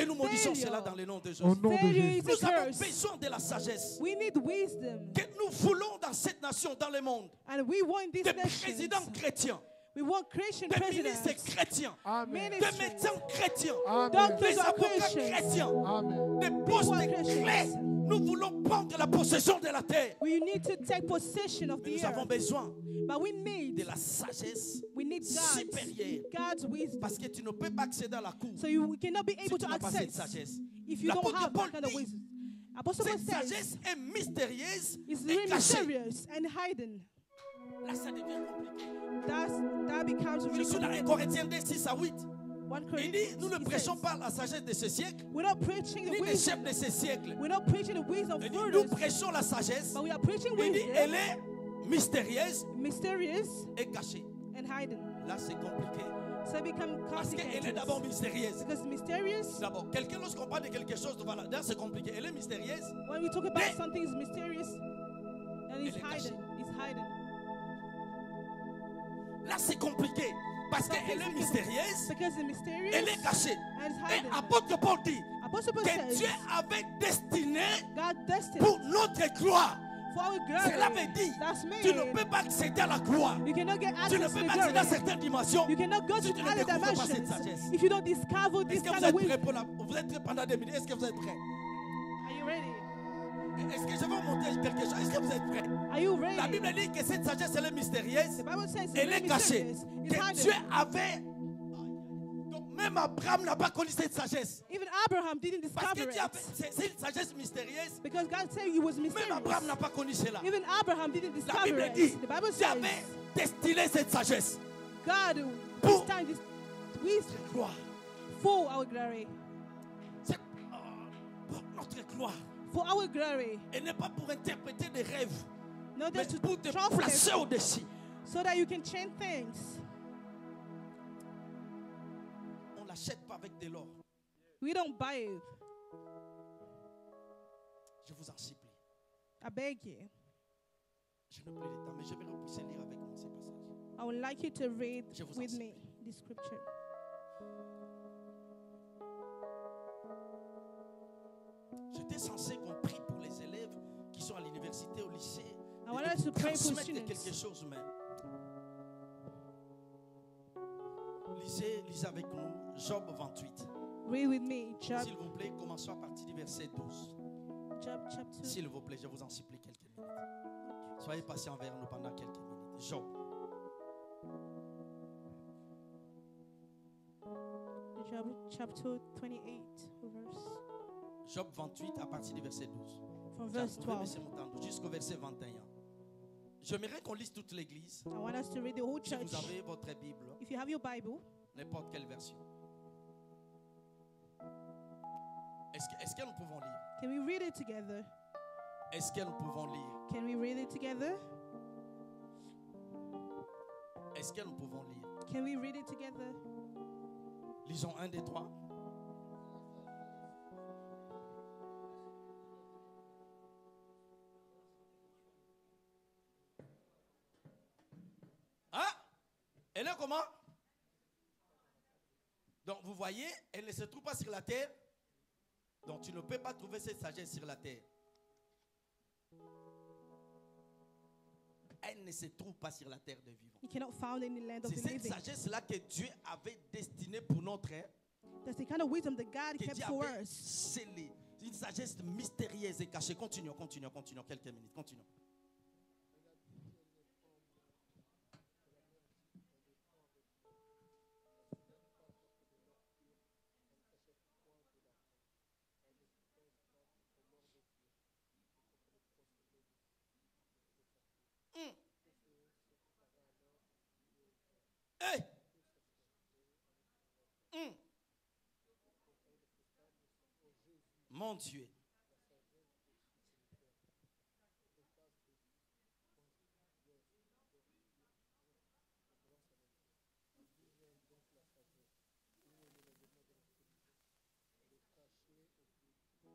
nous maudissons cela dans le nom de Jésus. Au nom de Failure Jésus. is a Nous avons curse. besoin de la sagesse We need wisdom. que nous voulons dans cette nation, dans le monde. And we want these Des nations. présidents chrétiens, We want Christian des ministres presidents. chrétiens, Amen. des médecins chrétiens, Amen. Doctors des are avocats Christians. chrétiens, Amen. des People postes are Christians. clés. Nous voulons prendre la possession de la terre. We need to take possession of Mais the nous avons earth. besoin But we de need la sagesse supérieure. God's wisdom. parce que tu ne peux pas accéder à la cour So you cannot be si able tu to n'as pas cette access sagesse. if you don't L'apôtre have Paul that kind of dit, wisdom. Apostle Paul cette says sagesse est mystérieuse it's et really cachée. mysterious and hidden. Là, ça devient compliqué. That becomes Je really suis dans 1 complicated. Corinthiens 2, 6 à 8. 1 Il dit, Corinthians, nous ne he prêchons says, pas la sagesse de ce siècle, we're not preaching the ni des wisdom. chefs de ce siècle. We're not preaching the wisdom Il of dit, nous rulers, prêchons la sagesse. but we are preaching Il dit, elle wisdom, est mystérieuse mysterious et cachée. and hidden. Là, c'est compliqué. So it becomes Parce qu'elle est complicated. d'abord mystérieuse. Because mysterious, D'abord, quelqu'un, lorsqu'on parle de quelque chose, voilà, là, c'est compliqué. Elle est mystérieuse. when we talk about Mais- something is mysterious, and it's Elle est cachée. hidden. It's hidden. Là, c'est compliqué. Parce qu'elle est mystérieuse, Because it's mysterious elle est cachée. and it's Et hidden. apôtre Paul dit Apostle Paul que says, Dieu avait destiné God destined pour notre gloire. for our Cela glory. veut dire, That's tu ne made. peux pas accéder à la gloire. You cannot get Tu ne access to peux the pas accéder à glory. certaines dimensions. You cannot go Si to tu ne other découvres pas cette dimensions sagesse. if you don't discover this Est-ce que kind vous of êtes prêts wisdom. pour la... Vous êtes prêts pendant 2 minutes. Est-ce que vous êtes prêts? Are you ready? Est-ce que je vais vous montrer quelque chose? Est-ce que vous êtes prêts? Are you La ready? Bible dit que cette sagesse, elle est mystérieuse. The Bible says it's Elle est really cachée. mysterious. It's Que Dieu hidden. avait... Donc même Abraham n'a pas connu cette sagesse. Even Abraham didn't Parce que discover Dieu avait... it. C'est une sagesse mystérieuse. Because God said it was Même Abraham mysterious. n'a pas connu cela. Even Abraham didn't La discover Bible it. dit, The Bible Dieu says avait destiné cette sagesse God Pour- destined this wisdom gloire. for our glory. C'est pour notre gloire. For our glory. Et n'est pas pour interpréter des rêves, Not mais just pour to te placer translate au-dessus. so that you can change things. On ne l'achète pas avec de l'or. We don't buy it. Je vous en supplie. I beg you. Je n'ai plus le temps, mais je vais que vous puissiez lire avec moi ces passages. I would like you to read Je vous en with supplie. me this scripture. J'étais censé qu'on prie pour les élèves qui sont à l'université, au lycée. I want us to pray for Transmettre quelque students. chose, mais lisez avec nous Job 28. Read with me Job, S'il vous plaît, commençons à partir du verset 12. Job chapter. S'il vous plaît, je vous en supplie quelques minutes. Soyez patient envers nous pendant quelques minutes. Job. Job chapter 28, verse Job 28 à partir du verset 12. from verse Vous pouvez 12. baisser mon temps jusqu'au verset 21. J'aimerais qu'on lise toute l'église. I want us to read the whole Si church. vous avez votre Bible, If you have your Bible, n'importe quelle version. Est-ce que nous pouvons lire? can we read it together? Est-ce que nous pouvons lire? Can we read it together? Est-ce que nous pouvons lire? Can we read it together? Lisons 1 des 3. Ah! Elle est comment? Donc vous voyez, elle ne se trouve pas sur la terre. Donc tu ne peux pas trouver cette sagesse sur la terre. Elle ne se trouve pas sur la terre des vivants. You cannot find in the land of C'est the cette living. sagesse-là que Dieu avait destinée pour notre ère. That's the kind of wisdom that God Que kept Dieu for avait us. scellée. C'est une sagesse mystérieuse et cachée. Continuons. Quelques minutes. Continuons. Hey! Mon Dieu.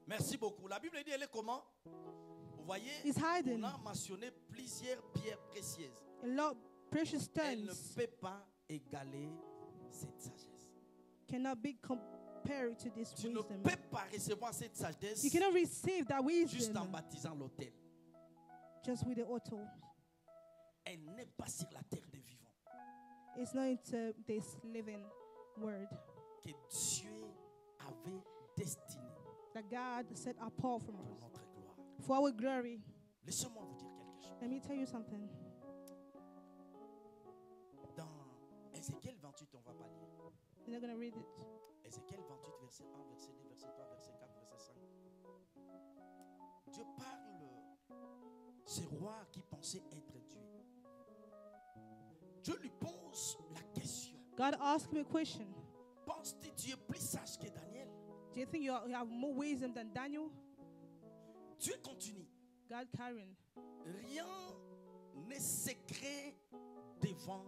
Merci beaucoup. La Bible dit, elle est comment? Vous voyez, It's hidden. on a mentionné plusieurs pierres précieuses. A lot precious Elle ne stones peut pas égaler cette sagesse. cannot be prepared to this Tu ne wisdom. peux pas recevoir cette sagesse You cannot receive that juste en wisdom baptisant l'autel. just with the auto. Elle n'est pas sur la terre des vivants. It's not into this living word Que Dieu avait destiné that God set apart from pour us notre gloire. for our glory. Laissez-moi vous dire quelque chose. Let me tell you something. Dans Ézéchiel 28, on ne va pas lire. You're not going to read it. Ézéchiel 28, verset 1, verset 2, verset 3, verset 4, verset 5. Dieu parle ce roi qui pensait être Dieu. Dieu lui pose la question. God asked him a question. Penses-tu que tu es plus sage que Daniel? Do you think you have more wisdom than Daniel? Dieu continue. God carrying. Rien n'est secret devant.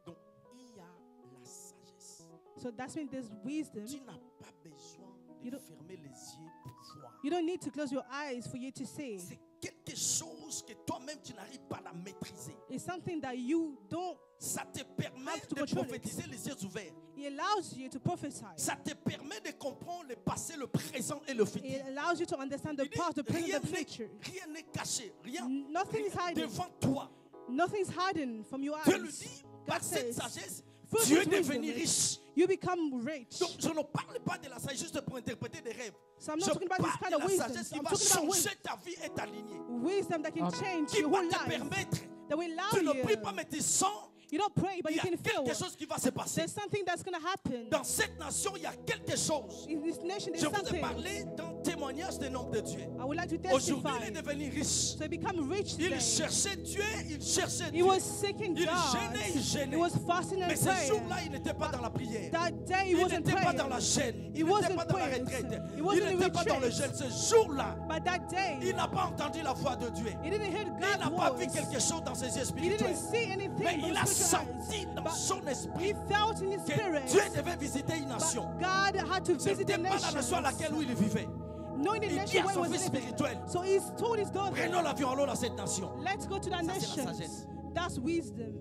Donc, il y a la sagesse. So that's means there's wisdom. Tu n'as pas besoin You de don't- fermer les yeux pour voir. You don't need to close your eyes for you to see. C'est quelque chose que toi-même tu n'arrives pas à maîtriser. It's something that you don't. Ça te permet Have to de control it. prophétiser les yeux ouverts. It allows you to prophesy. Ça te permet de comprendre le passé, le présent et le It futur. allows you to understand the Il dit, past, the present, rien the future. n'est caché, rien, Nothing is rien hiding. devant toi. Nothing's hidden from your Dieu lui eyes. dit, God par cette says, sagesse, through tu es this devenu wisdom, riche. you become rich. Donc, je ne parle pas de la sagesse juste pour interpréter des rêves. So I'm not Je talking about this parle kind de of la wisdom. sagesse qui I'm va talking about changer ta vie et t'aligner. wisdom that can change Qui your va whole te life. permettre, That will allow tu ne pries you. pas mais tu sens, You don't pray, but il y you a can feel. quelque chose qui va se passer. There's something that's going to happen. Dans cette nation, il y a quelque chose. In this nation, Je there's vous ai something. parlé d'un témoignage des noms de Dieu. I would like to Aujourd'hui, testify. il est devenu riche. So he become rich Il today. cherchait Dieu, il cherchait He Dieu. was seeking Il God. gênait, il gênait. He was fasting Mais and ce praying. jour-là, il n'était pas dans la prière. That day he Il wasn't n'était pas dans la praying. gêne. He Il n'était wasn't pas dans la praying. retraite. He Il wasn't in n'était pas dans le retreat. gêne. Ce jour-là, But that day, il n'a pas entendu la voix de Dieu. he didn't hear Il n'a God's pas vu voice. quelque chose dans ses yeux He spirituels. didn't see anything Mais with il a spiritual senti eyes. dans But son esprit he felt in his que spirit. Dieu devait visiter une But nation. God had to Ce visit n'était the pas la nation à nation. laquelle il vivait. Knowing the Il dit nation à where he son was fils living. spirituel, So he told his daughter, prenons l'avion, allons dans cette nation. let's go to that Ça, c'est la nation. sagesse. That's wisdom.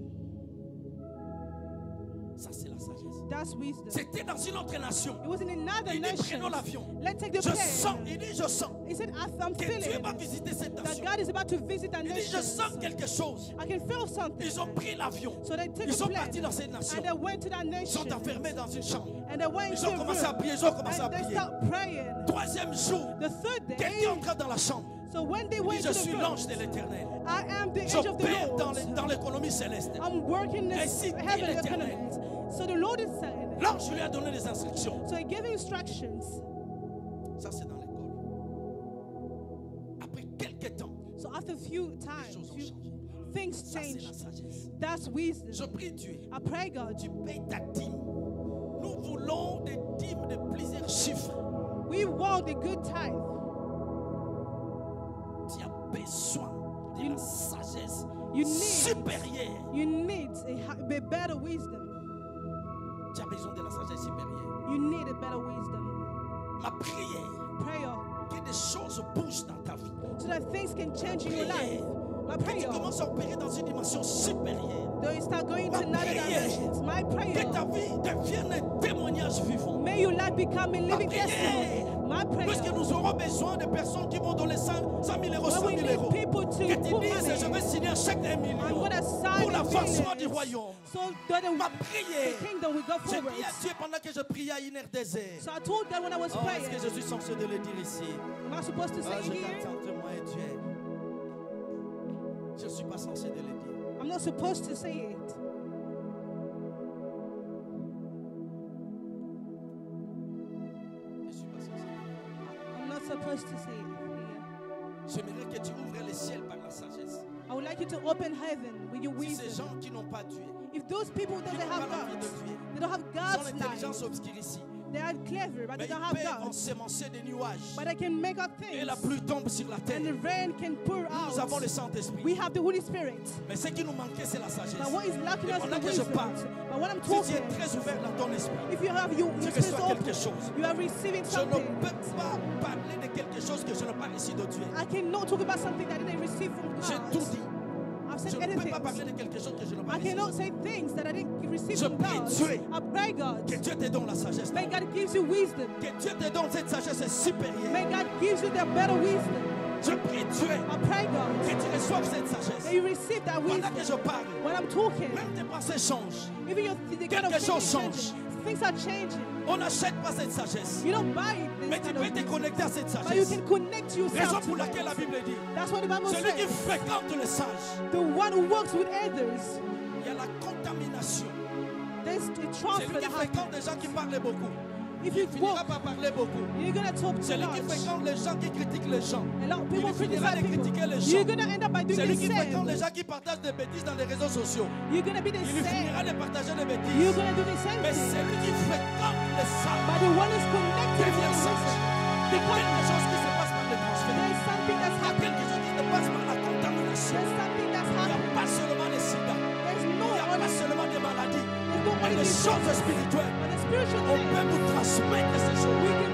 Ça, c'est la sagesse. That's wisdom. C'était dans une autre nation. It was in another Il dit, nation. prenons l'avion. Let's take the Je sens, plane. il dit, je sens He said, I'm que Dieu feeling va visiter cette that nation. God is about to visit that Il dit, je sens nation. quelque chose. I can feel something. Ils ont pris l'avion. So they took Ils a sont partis plane dans cette nation. and they went to that Ils nation. sont enfermés dans une chambre. And they went Ils into ont a commencé à room prier. Ils ont commencé à and they prier. start praying. Troisième jour, The third day, quelqu'un entra dans la chambre. so when they Il went dit, to je the suis room, l'ange de l'éternel. I am the angel of the J'opère Lord. dans l'économie céleste. I'm working this Ainsi dit heavenly l'Éternel. economy. So the Lord is saying, L'ange lui a donné des instructions. so he gave instructions. Ça, c'est dans l'école. Après quelques temps, So after a few les times, choses ont few changé. things Ça, c'est la changed. sagesse. That's Je wisdom. prie Dieu. I pray God. Tu payes ta dîme. Nous voulons des dîmes de plusieurs chiffres. We want the good tithe. Tu as besoin de You- la sagesse you need- supérieure. You need a better wisdom. Tu as besoin de la sagesse supérieure. You need a better wisdom. Ma prière, Prayer. que des choses bougent dans ta vie. So that things can change in your life. My Que tu prayer. commences à opérer dans une dimension supérieure. Though you start going to Ma another prière. dimensions. My Que prayer. ta vie devienne un témoignage vivant. May your life become a living prière. testimony. My Puisque prayer. nous aurons besoin de personnes qui vont donner 100 000 euros, 100 When we 000 need euros. people to Que tu put dises, money, je vais signer un chèque d'1 I'm million going to sign pour a l'avancement du million. royaume. So that Ma the prière, kingdom will go j'ai forward. dit à Dieu pendant que je priais à une heure désert. So I told God when I was Oh, est-ce que praying, je suis censé de le dire ici? am I supposed to Ah, say je it here? t'entends, moi et Dieu. Je ne suis pas censé de le dire. I'm not supposed to say it. Je ne suis pas censé. I'm not supposed to say it here. J'aimerais que tu ouvres le ciel par la sagesse. I would like you to open heaven with your Si ces wisdom. gens qui n'ont pas Dieu, If those people qui don't n'ont pas have la vie God, de Dieu, they don't have ils ont God's l'intelligence life. obscure ici. They are clever, but Mais they don't ils have peuvent God. ensemencer des nuages. But they can make up Et la things, pluie tombe sur la terre. and the rain can pour Nous avons le out. Saint-Esprit. We have the Holy Spirit. Mais ce qui nous manquait, c'est la sagesse. But what is lacking Et us is pendant the que je wisdom. parle, But when I'm si tu talking, es très ouvert dans ton esprit, if you have your tu spirit reçois quelque open, chose. you are receiving Je ne something. peux pas parler de quelque chose que je n'ai pas reçu de Dieu. I cannot talk about something that I didn't receive from J'ai tout God. dit. I I've Je said ne peux anything. pas parler de quelque chose que je n'ai pas I reçu. cannot say things that I didn't receive Je from prie God. Dieu. I pray God. Que Dieu te donne la sagesse. May God gives you wisdom. Que Dieu te donne cette sagesse supérieure. May God gives you the better wisdom. Je prie Dieu I pray God que tu reçoives cette that sagesse. you receive that Pendant que wisdom. je parle, When I'm talking, même tes pensées changent. even your the kind Quelque of chose things change. changing. Things are changing. On n'achète pas cette sagesse. You don't buy this Mais tu kind peux of te things, connecter à cette but you sagesse. can connect Raison yourself to pour laquelle la it. Bible dit, That's what the Bible celui qui says. fréquente les sages, The one who works with others, il y a la contamination. there's the Celui transfer qui that fréquente happens. des gens qui parlent beaucoup, If il you finira walk, par parler beaucoup. you're gonna talk too Celui qui much. fréquente les gens qui critiquent les gens, A lot of il people finira de criticize people. critiquer les gens. You're gonna end up by doing Celui the qui fréquente les same. gens qui partagent des bêtises dans les réseaux sociaux, You're gonna be the il finira same. de partager des You're bêtises. gonna do the same Mais thing. celui qui fréquente les sages But the one who's connected with devient the sage. wisdom, Il y a quelque chose qui se passe par le transfert. there's something that's Il y a happening. quelque chose qui se passe par la contamination. There's something that's Il n'y a happening. pas seulement les sida, There's il no n'y a pas only, seulement des maladies, there's no mais only des disease, choses spirituelles. but the spiritual On thing. peut vous transmettre ces choses. We can